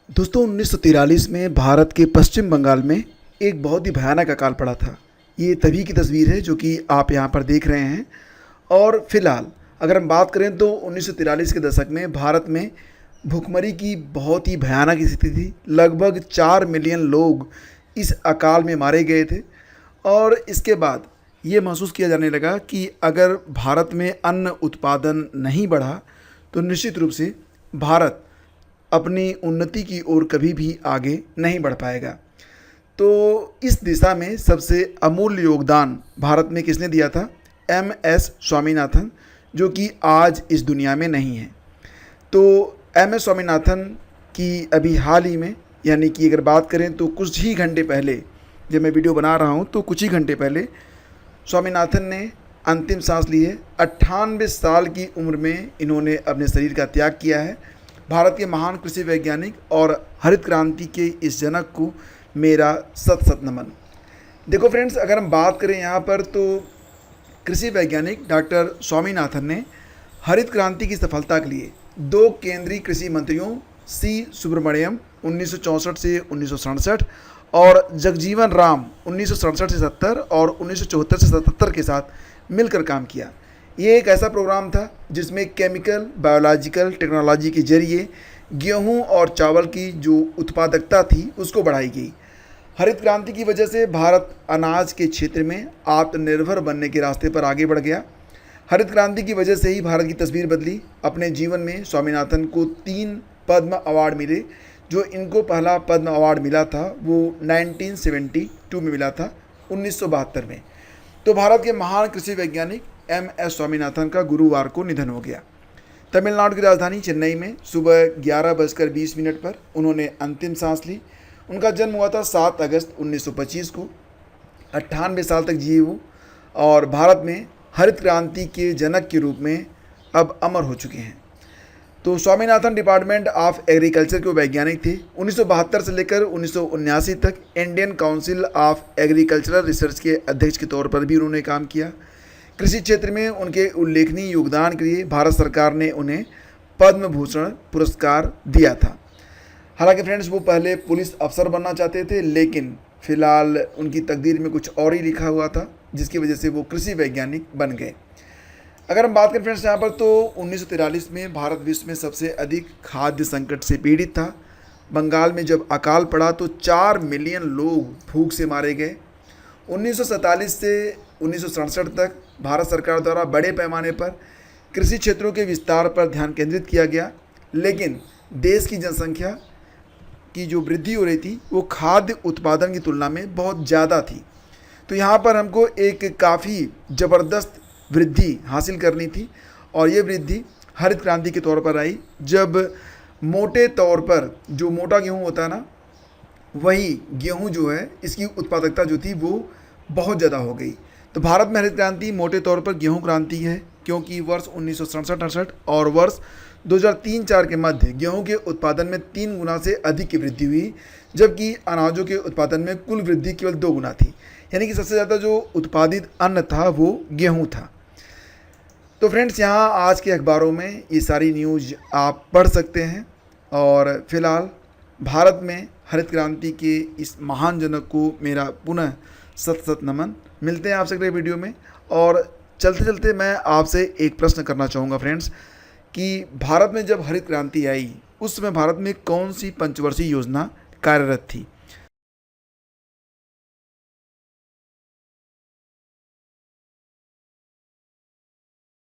दोस्तों 1943 में भारत के पश्चिम बंगाल में एक बहुत ही भयानक अकाल पड़ा था। ये तभी की तस्वीर है जो कि आप यहाँ पर देख रहे हैं। और फिलहाल अगर हम बात करें तो 1943 के दशक में भारत में भुखमरी की बहुत ही भयानक स्थिति थी। लगभग 4 मिलियन लोग इस अकाल में मारे गए थे। और इसके बाद ये महसूस किया जाने लगा कि अगर भारत में अन्न उत्पादन नहीं बढ़ा तो निश्चित रूप से भारत अपनी उन्नति की ओर कभी भी आगे नहीं बढ़ पाएगा। तो इस दिशा में सबसे अमूल्य योगदान भारत में किसने दिया था? एम.एस. स्वामीनाथन, जो कि आज इस दुनिया में नहीं है। तो एम.एस. स्वामीनाथन की अभी हाल ही में, यानी कि अगर बात करें तो कुछ ही घंटे पहले, जब मैं वीडियो बना रहा हूँ तो कुछ ही घंटे पहले स्वामीनाथन ने अंतिम सांस ली है। 98 साल की उम्र में इन्होंने अपने शरीर का त्याग किया है। भारत के महान कृषि वैज्ञानिक और हरित क्रांति के इस जनक को मेरा सत सत नमन। देखो फ्रेंड्स, अगर हम बात करें यहाँ पर तो कृषि वैज्ञानिक डॉक्टर स्वामीनाथन ने हरित क्रांति की सफलता के लिए 2 केंद्रीय कृषि मंत्रियों सी सुब्रमण्यम 1964 से 1967 और जगजीवन राम 1967 से 70 और 1974 से 77 के साथ मिलकर काम किया। ये एक ऐसा प्रोग्राम था जिसमें केमिकल बायोलॉजिकल टेक्नोलॉजी के जरिए गेहूं और चावल की जो उत्पादकता थी उसको बढ़ाई गई। हरित क्रांति की वजह से भारत अनाज के क्षेत्र में आत्मनिर्भर बनने के रास्ते पर आगे बढ़ गया। हरित क्रांति की वजह से ही भारत की तस्वीर बदली। अपने जीवन में स्वामीनाथन को 3 पद्म अवार्ड मिले। जो इनको पहला पद्म अवार्ड मिला था वो 1972 में मिला था, 1972 में। तो भारत के महान कृषि वैज्ञानिक एम.एस. स्वामीनाथन का गुरुवार को निधन हो गया। तमिलनाडु की राजधानी चेन्नई में सुबह 11:20 पर उन्होंने अंतिम सांस ली। उनका जन्म हुआ था 7 अगस्त 1925 को। 98 साल तक जिए वो, और भारत में हरित क्रांति के जनक के रूप में अब अमर हो चुके हैं। तो स्वामीनाथन डिपार्टमेंट ऑफ एग्रीकल्चर के वैज्ञानिक थे। 1972 से लेकर 1979 तक Indian council of agricultural research के अध्यक्ष के तौर पर भी उन्होंने काम किया। कृषि क्षेत्र में उनके उल्लेखनीय योगदान के लिए भारत सरकार ने उन्हें पद्म भूषण पुरस्कार दिया था। हालांकि फ्रेंड्स, वो पहले पुलिस अफसर बनना चाहते थे, लेकिन फ़िलहाल उनकी तकदीर में कुछ और ही लिखा हुआ था, जिसकी वजह से वो कृषि वैज्ञानिक बन गए। अगर हम बात करें फ्रेंड्स यहाँ पर तो 1943 में भारत विश्व में सबसे अधिक खाद्य संकट से पीड़ित था। बंगाल में जब अकाल पड़ा तो 4 मिलियन लोग भूख से मारे गए। 1947 से 1967 तक भारत सरकार द्वारा बड़े पैमाने पर कृषि क्षेत्रों के विस्तार पर ध्यान केंद्रित किया गया, लेकिन देश की जनसंख्या की जो वृद्धि हो रही थी वो खाद्य उत्पादन की तुलना में बहुत ज़्यादा थी। तो यहाँ पर हमको एक काफ़ी ज़बरदस्त वृद्धि हासिल करनी थी, और ये वृद्धि हरित क्रांति के तौर पर आई, जब मोटे तौर पर जो मोटा गेहूँ होता है ना, वही गेहूं जो है इसकी उत्पादकता जो थी वो बहुत ज़्यादा हो गई। तो भारत में हरित क्रांति मोटे तौर पर गेहूं क्रांति है, क्योंकि वर्ष 1967-68 और वर्ष 2003-04 के मध्य गेहूं के उत्पादन में 3 गुना से अधिक की वृद्धि हुई, जबकि अनाजों के उत्पादन में कुल वृद्धि केवल 2 गुना थी। यानी कि सबसे ज़्यादा जो उत्पादित अन्न था वो गेहूँ था। तो फ्रेंड्स, यहाँ आज के अखबारों में ये सारी न्यूज़ आप पढ़ सकते हैं। और फिलहाल भारत में हरित क्रांति के इस महान जनक को मेरा पुनः सत सत नमन। मिलते हैं आपसे अगले वीडियो में। और चलते चलते मैं आपसे एक प्रश्न करना चाहूँगा फ्रेंड्स, कि भारत में जब हरित क्रांति आई उस समय भारत में कौन सी पंचवर्षीय योजना कार्यरत थी?